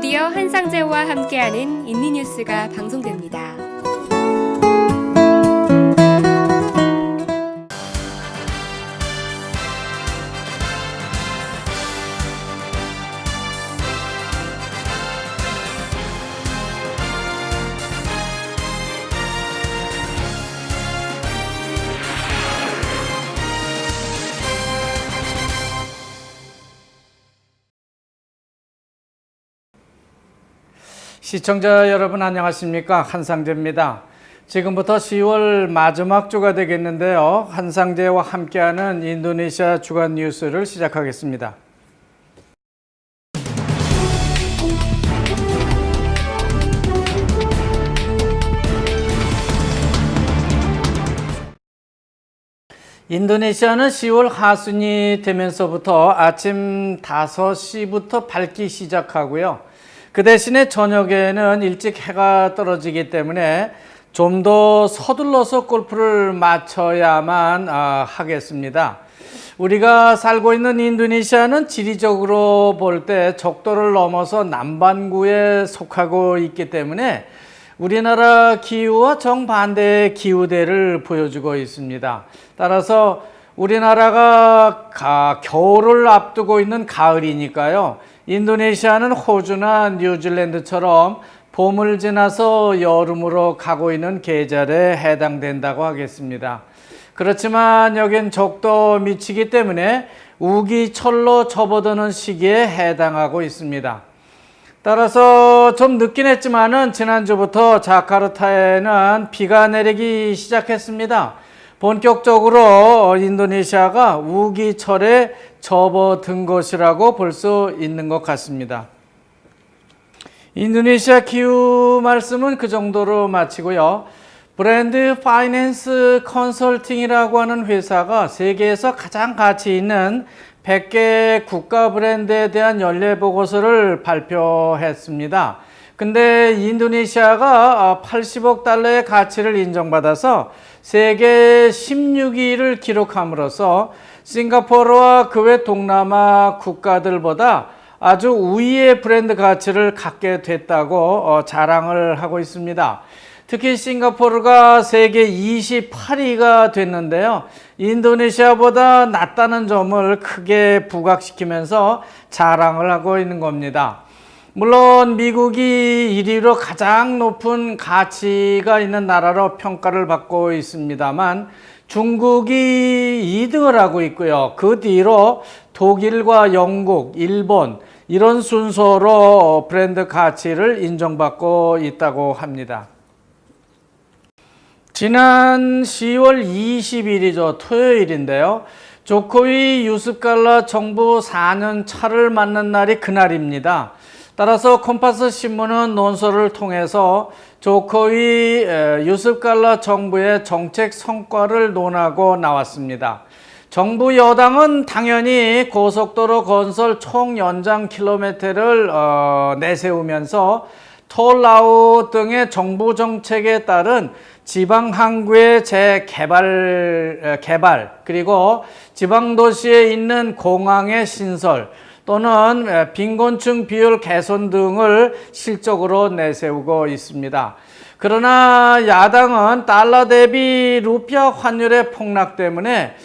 드디어 한상재와 함께하는 인리뉴스가 방송됩니다. 시청자 여러분 안녕하십니까? 한상재입니다. 지금부터 10월 마지막 주가 되겠는데요. 한상재와 함께하는 인도네시아 주간 뉴스를 시작하겠습니다. 인도네시아는 10월 하순이 되면서부터 아침 5시부터 밝기 시작하고요. 그 대신에 저녁에는 일찍 해가 떨어지기 때문에 좀 더 서둘러서 골프를 마쳐야만 하겠습니다. 우리가 살고 있는 인도네시아는 지리적으로 볼 때 적도를 넘어서 남반구에 속하고 있기 때문에 우리나라 기후와 정반대의 기후대를 보여주고 있습니다. 따라서 우리나라가 겨울을 앞두고 있는 가을이니까요. 인도네시아는 호주나 뉴질랜드처럼 봄을 지나서 여름으로 가고 있는 계절에 해당된다고 하겠습니다. 그렇지만 여긴 적도 미치기 때문에 우기철로 접어드는 시기에 해당하고 있습니다. 따라서 좀 늦긴 했지만은 지난주부터 자카르타에는 비가 내리기 시작했습니다. 본격적으로 인도네시아가 우기철에 접어든 것이라고 볼 수 있는 것 같습니다. 인도네시아 기후 말씀은 그 정도로 마치고요. 브랜드 파이낸스 컨설팅이라고 하는 회사가 세계에서 가장 가치 있는 100개 국가 브랜드에 대한 연례 보고서를 발표했습니다. 근데 인도네시아가 80억 달러의 가치를 인정받아서 세계 16위를 기록함으로써 싱가포르와 그 외 동남아 국가들보다 아주 우위의 브랜드 가치를 갖게 됐다고 자랑을 하고 있습니다. 특히 싱가포르가 세계 28위가 됐는데요. 인도네시아보다 낮다는 점을 크게 부각시키면서 자랑을 하고 있는 겁니다. 물론 미국이 1위로 가장 높은 가치가 있는 나라로 평가를 받고 있습니다만 중국이 2등을 하고 있고요. 그 뒤로 독일과 영국, 일본 이런 순서로 브랜드 가치를 인정받고 있다고 합니다. 지난 10월 20일이죠. 토요일인데요. 조코위 유스칼라 정부 4년 차를 맞는 날이 그날입니다. 따라서 콤파스 신문은 논설을 통해서 조코위 유스칼라 정부의 정책 성과를 논하고 나왔습니다. 정부 여당은 당연히 고속도로 건설 총 연장 킬로미터를 내세우면서 톨라우 등의 정부 정책에 따른 지방 항구의 재개발 그리고 지방 도시에 있는 공항의 신설 또는 빈곤층 비율 개선 등을 실적으로 내세우고 있습니다. 그러나 야당은 달러 대비 루피아 환율의 폭락 때문에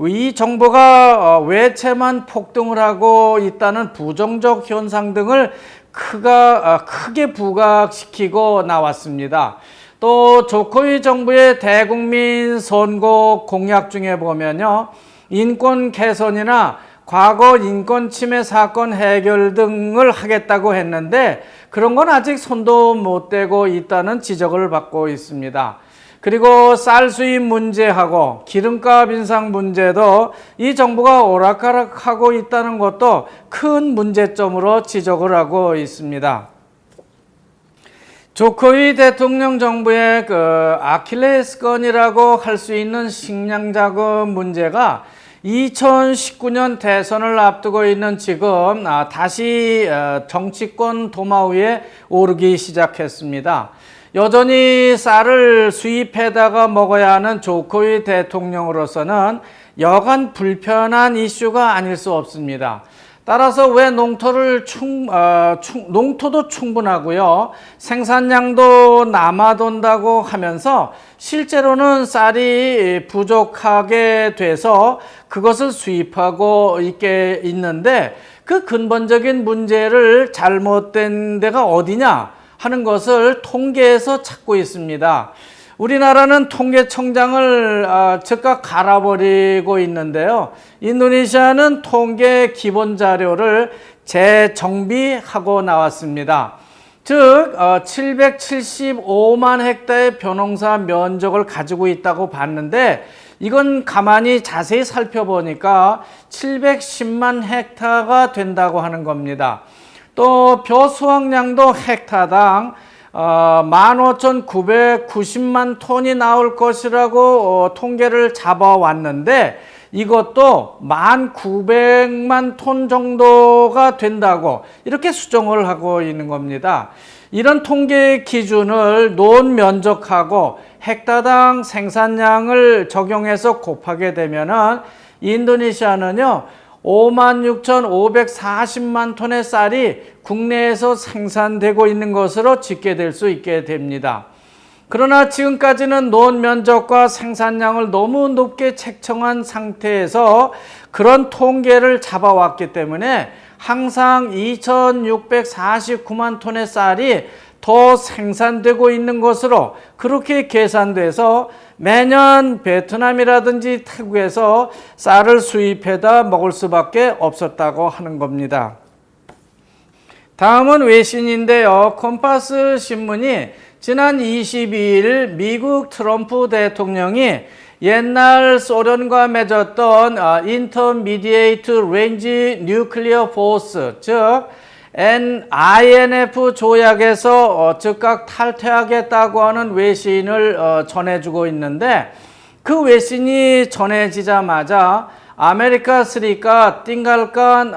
이 정부가 외채만 폭등을 하고 있다는 부정적 현상 등을 크게 부각시키고 나왔습니다. 또 조코위 정부의 대국민 선거 공약 중에 보면요. 인권 개선이나 과거 인권 침해 사건 해결 등을 하겠다고 했는데 그런 건 아직 손도 못 대고 있다는 지적을 받고 있습니다. 그리고 쌀 수입 문제하고 기름값 인상 문제도 이 정부가 오락가락하고 있다는 것도 큰 문제점으로 지적을 하고 있습니다. 조코위 대통령 정부의 아킬레스건이라고 할 수 있는 식량 자금 문제가 2019년 대선을 앞두고 있는 지금 다시 정치권 도마 위에 오르기 시작했습니다. 여전히 쌀을 수입해다가 먹어야 하는 조코위 대통령으로서는 여간 불편한 이슈가 아닐 수 없습니다. 따라서 왜 농토도 충분하고요. 생산량도 남아돈다고 하면서 실제로는 쌀이 부족하게 돼서 그것을 수입하고 있는데 그 근본적인 문제를 잘못된 데가 어디냐 하는 것을 통계에서 찾고 있습니다. 우리나라는 통계청장을 즉각 갈아버리고 있는데요. 인도네시아는 통계 기본 자료를 재정비하고 나왔습니다. 즉 775만 헥타의 벼농사 면적을 가지고 있다고 봤는데 이건 가만히 자세히 살펴보니까 710만 헥타가 된다고 하는 겁니다. 또 벼 수확량도 헥타당 15,990만 톤이 나올 것이라고 통계를 잡아왔는데 이것도 1,900만 톤 정도가 된다고 이렇게 수정을 하고 있는 겁니다. 이런 통계 기준을 논 면적하고 헥타당 생산량을 적용해서 곱하게 되면은 인도네시아는요 56,540만 톤의 쌀이 국내에서 생산되고 있는 것으로 집계될 수 있게 됩니다. 그러나 지금까지는 논 면적과 생산량을 너무 높게 책정한 상태에서 그런 통계를 잡아왔기 때문에 항상 2,649만 톤의 쌀이 더 생산되고 있는 것으로 그렇게 계산돼서 매년 베트남이라든지 태국에서 쌀을 수입해다 먹을 수밖에 없었다고 하는 겁니다. 다음은 외신인데요. 컴파스 신문이 지난 22일 미국 트럼프 대통령이 옛날 소련과 맺었던 인터미디에이트 레인지 뉴클리어 포스, 즉 INF 조약에서 즉각 탈퇴하겠다고 하는 외신을 전해주고 있는데 그 외신이 전해지자마자 아메리카 쓰리까 띵갈간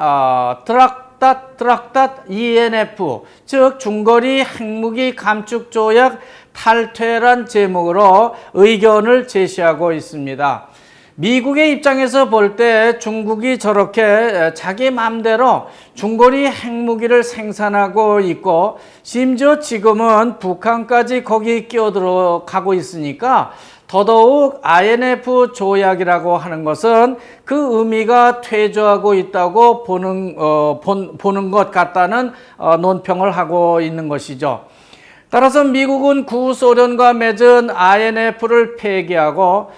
드락닷 ENF, 즉 중거리 핵무기 감축 조약 탈퇴란 제목으로 의견을 제시하고 있습니다. 미국의 입장에서 볼 때 중국이 저렇게 자기 마음대로 중거리 핵무기를 생산하고 있고 심지어 지금은 북한까지 거기 끼어들어가고 있으니까 더더욱 INF 조약이라고 하는 것은 그 의미가 퇴조하고 있다고 보는 것 같다는 논평을 하고 있는 것이죠. 따라서 미국은 구소련과 맺은 INF를 폐기하고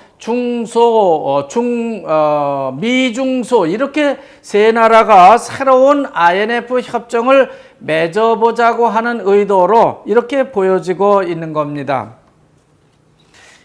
미중소 이렇게 세 나라가 새로운 INF 협정을 맺어보자고 하는 의도로 이렇게 보여지고 있는 겁니다.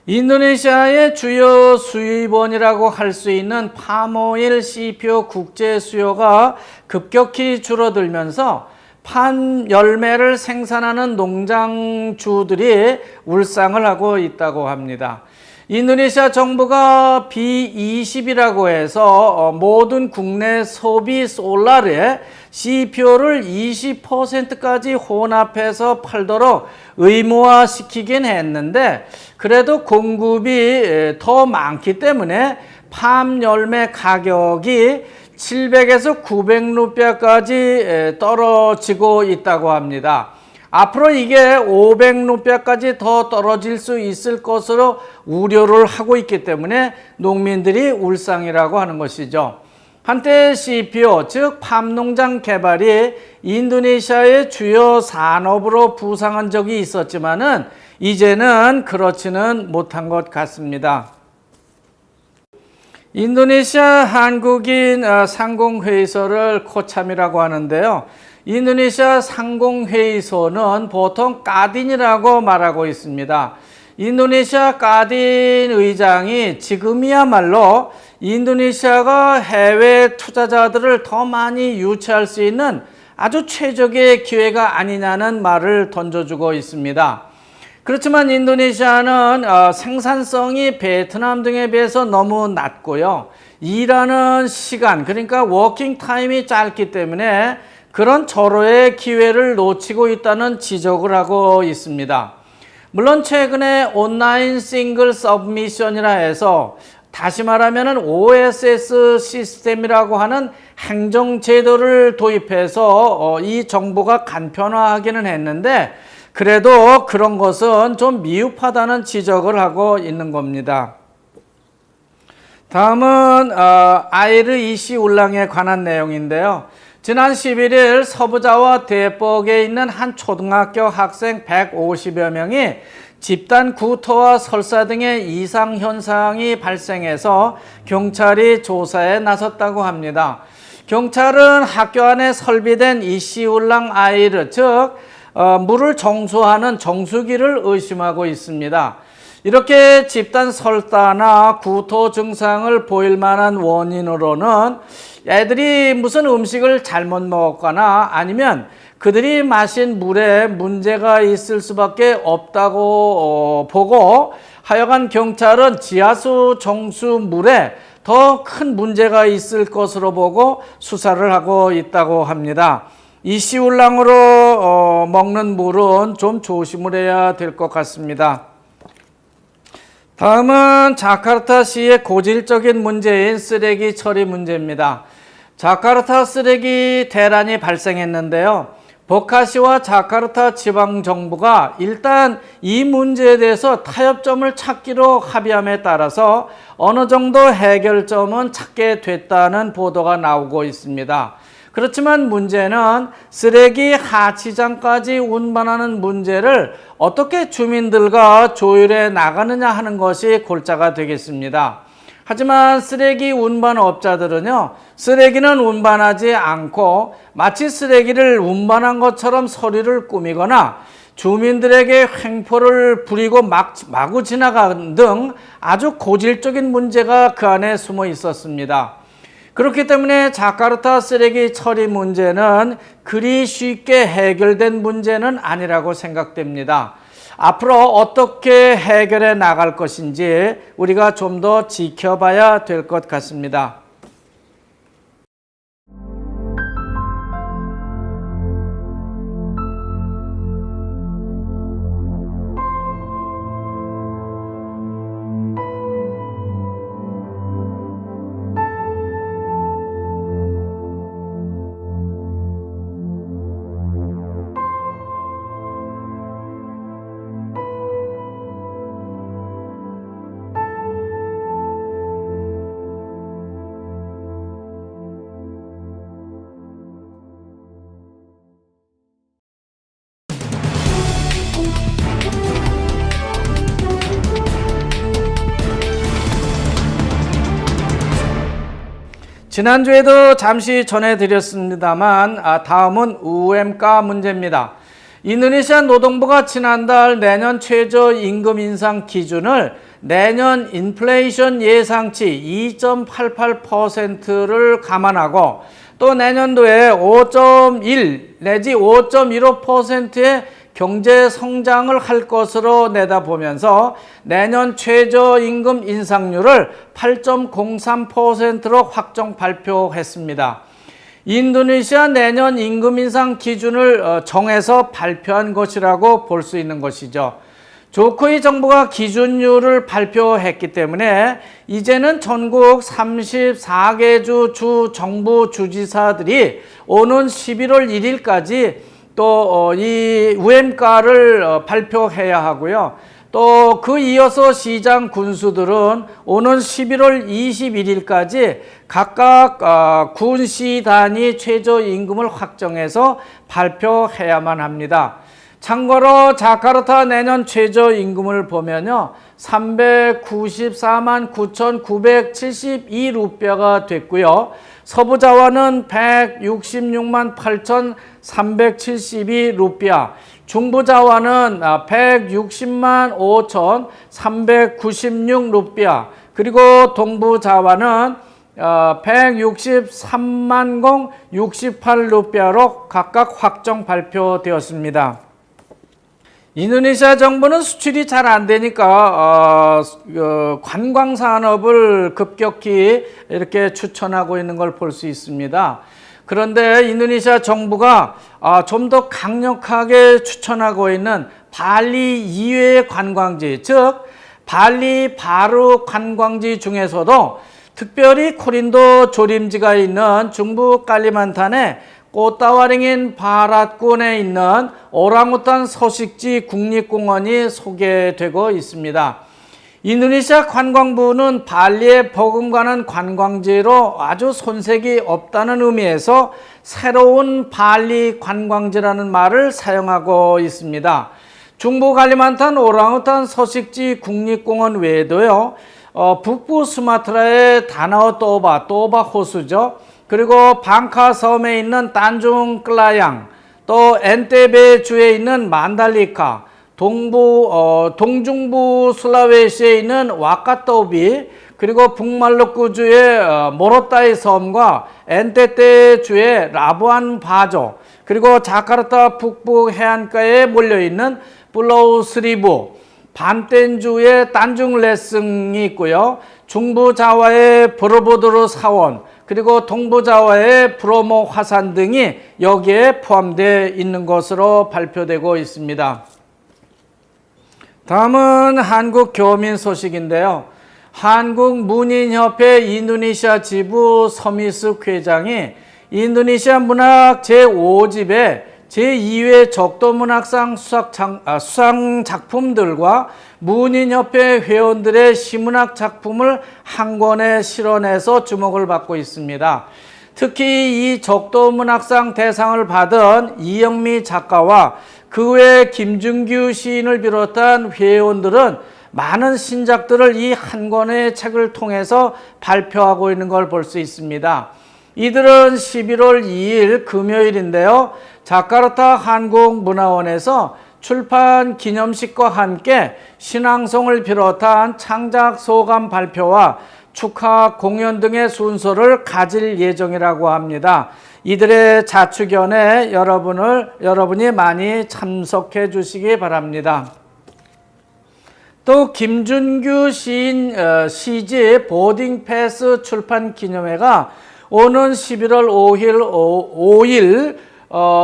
인도네시아의 주요 수입원이라고 할 수 있는 팜오일 CPO 국제 수요가 급격히 줄어들면서 팜 열매를 생산하는 농장주들이 울상을 하고 있다고 합니다. 인도네시아 정부가 B20이라고 해서 모든 국내 소비 솔라르에 CPO를 20%까지 혼합해서 팔도록 의무화시키긴 했는데 그래도 공급이 더 많기 때문에 팜 열매 가격이 700에서 900루피아까지 떨어지고 있다고 합니다. 앞으로 이게 500루피아까지 더 떨어질 수 있을 것으로 우려를 하고 있기 때문에 농민들이 울상이라고 하는 것이죠. 한때 CPO, 즉 팜농장 개발이 인도네시아의 주요 산업으로 부상한 적이 있었지만은 이제는 그렇지는 못한 것 같습니다. 인도네시아 한국인 상공회의소를 코참이라고 하는데요. 인도네시아 상공회의소는 보통 까딘이라고 말하고 있습니다. 인도네시아 까딘 의장이 지금이야말로 인도네시아가 해외 투자자들을 더 많이 유치할 수 있는 아주 최적의 기회가 아니냐는 말을 던져주고 있습니다. 그렇지만 인도네시아는 생산성이 베트남 등에 비해서 너무 낮고요. 일하는 시간, 그러니까 워킹 타임이 짧기 때문에 그런 절호의 기회를 놓치고 있다는 지적을 하고 있습니다. 물론 최근에 온라인 싱글 서브미션이라 해서 다시 말하면 OSS 시스템이라고 하는 행정제도를 도입해서 이 정보가 간편화하기는 했는데 그래도 그런 것은 좀 미흡하다는 지적을 하고 있는 겁니다. 다음은 아이르-이시 울랑에 관한 내용인데요. 지난 11일 서부자와 대뻑에 있는 한 초등학교 학생 150여 명이 집단 구토와 설사 등의 이상 현상이 발생해서 경찰이 조사에 나섰다고 합니다. 경찰은 학교 안에 설비된 이시울랑 아이르, 즉 물을 정수하는 정수기를 의심하고 있습니다. 이렇게 집단 설사나 구토 증상을 보일 만한 원인으로는 애들이 무슨 음식을 잘못 먹었거나 아니면 그들이 마신 물에 문제가 있을 수밖에 없다고 보고 하여간 경찰은 지하수 정수 물에 더 큰 문제가 있을 것으로 보고 수사를 하고 있다고 합니다. 이시울랑으로 먹는 물은 좀 조심을 해야 될 것 같습니다. 다음은 자카르타시의 고질적인 문제인 쓰레기 처리 문제입니다. 자카르타 쓰레기 대란이 발생했는데요. 버카시와 자카르타 지방정부가 일단 이 문제에 대해서 타협점을 찾기로 합의함에 따라서 어느 정도 해결점은 찾게 됐다는 보도가 나오고 있습니다. 그렇지만 문제는 쓰레기 하치장까지 운반하는 문제를 어떻게 주민들과 조율해 나가느냐 하는 것이 골자가 되겠습니다. 하지만 쓰레기 운반업자들은요, 쓰레기는 운반하지 않고 마치 쓰레기를 운반한 것처럼 서류를 꾸미거나 주민들에게 횡포를 부리고 마구 지나가는 등 아주 고질적인 문제가 그 안에 숨어 있었습니다. 그렇기 때문에 자카르타 쓰레기 처리 문제는 그리 쉽게 해결된 문제는 아니라고 생각됩니다. 앞으로 어떻게 해결해 나갈 것인지 우리가 좀 더 지켜봐야 될 것 같습니다. 지난주에도 잠시 전해드렸습니다만 다음은 UM가 문제입니다. 인도네시아 노동부가 지난달 내년 최저임금 인상 기준을 내년 인플레이션 예상치 2.88%를 감안하고 또 내년도에 5.1 내지 5.15%의 경제 성장을 할 것으로 내다보면서 내년 최저임금 인상률을 8.03%로 확정 발표했습니다. 인도네시아 내년 임금 인상 기준을 정해서 발표한 것이라고 볼 수 있는 것이죠. 조코이 정부가 기준율을 발표했기 때문에 이제는 전국 34개 주 정부 주지사들이 오는 11월 1일까지 또 이 UM가를 발표해야 하고요. 또 그 이어서 시장 군수들은 오는 11월 21일까지 각각 군시 단위 최저임금을 확정해서 발표해야만 합니다. 참고로 자카르타 내년 최저임금을 보면요. 394만 9,972루피아가 됐고요. 서부자와는 166만 8,372루피아, 중부자와는 160만 5,396루피아, 그리고 동부자와는 163만 068루피아로 각각 확정 발표되었습니다. 인도네시아 정부는 수출이 잘 안 되니까 관광 산업을 급격히 이렇게 추천하고 있는 걸 볼 수 있습니다. 그런데 인도네시아 정부가 좀 더 강력하게 추천하고 있는 발리 이외의 관광지, 즉 발리 바루 관광지 중에서도 특별히 코린도 조림지가 있는 중부 칼리만탄의 꽃다와링인 바랏군에 있는 오랑우탄 서식지 국립공원이 소개되고 있습니다. 인도네시아 관광부는 발리에 버금가는 관광지로 아주 손색이 없다는 의미에서 새로운 발리 관광지라는 말을 사용하고 있습니다. 중부 칼리만탄 오랑우탄 서식지 국립공원 외에도요, 북부 수마트라의 다나오 또바 호수죠. 그리고 방카 섬에 있는 단중 클라양, 또 엔테베 주에 있는 만달리카, 동중부 술라웨시에 있는 와카토비, 그리고 북말루크 주의 모로타이 섬과 엔테테 주의 라부안 바조, 그리고 자카르타 북부 해안가에 몰려있는 플로우 스리부, 반텐주의 단중 레승이 있고요. 중부 자와의 보르보드르 사원, 그리고 동부 자와의 브로모 화산 등이 여기에 포함되어 있는 것으로 발표되고 있습니다. 다음은 한국 교민 소식인데요. 한국문인협회 인도네시아 지부 서미숙 회장이 인도네시아 문학 제5집의 제2회 적도문학상 수상 작품들과 문인협회 회원들의 시문학 작품을 한 권에 실어내서 주목을 받고 있습니다. 특히 이 적도문학상 대상을 받은 이영미 작가와 그 외 김준규 시인을 비롯한 회원들은 많은 신작들을 이 한 권의 책을 통해서 발표하고 있는 걸 볼 수 있습니다. 이들은 11월 2일 금요일인데요. 자카르타 한국문화원에서 출판 기념식과 함께 신앙송을 비롯한 창작 소감 발표와 축하 공연 등의 순서를 가질 예정이라고 합니다. 이들의 자축연에 여러분이 많이 참석해 주시기 바랍니다. 또 김준규 시인 시집 보딩 패스 출판 기념회가 오는 11월 5일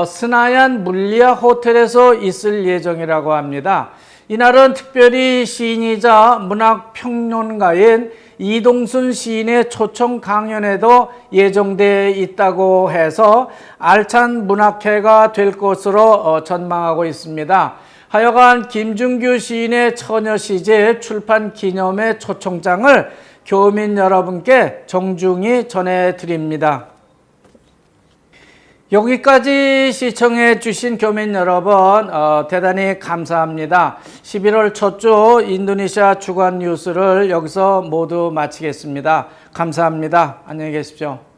스나얀 물리아 호텔에서 있을 예정이라고 합니다. 이날은 특별히 시인이자 문학평론가인 이동순 시인의 초청 강연에도 예정되어 있다고 해서 알찬 문학회가 될 것으로 전망하고 있습니다. 하여간 김준규 시인의 처녀 시집 출판 기념회 초청장을 교민 여러분께 정중히 전해드립니다. 여기까지 시청해 주신 교민 여러분 대단히 감사합니다. 11월 첫 주 인도네시아 주간 뉴스를 여기서 모두 마치겠습니다. 감사합니다. 안녕히 계십시오.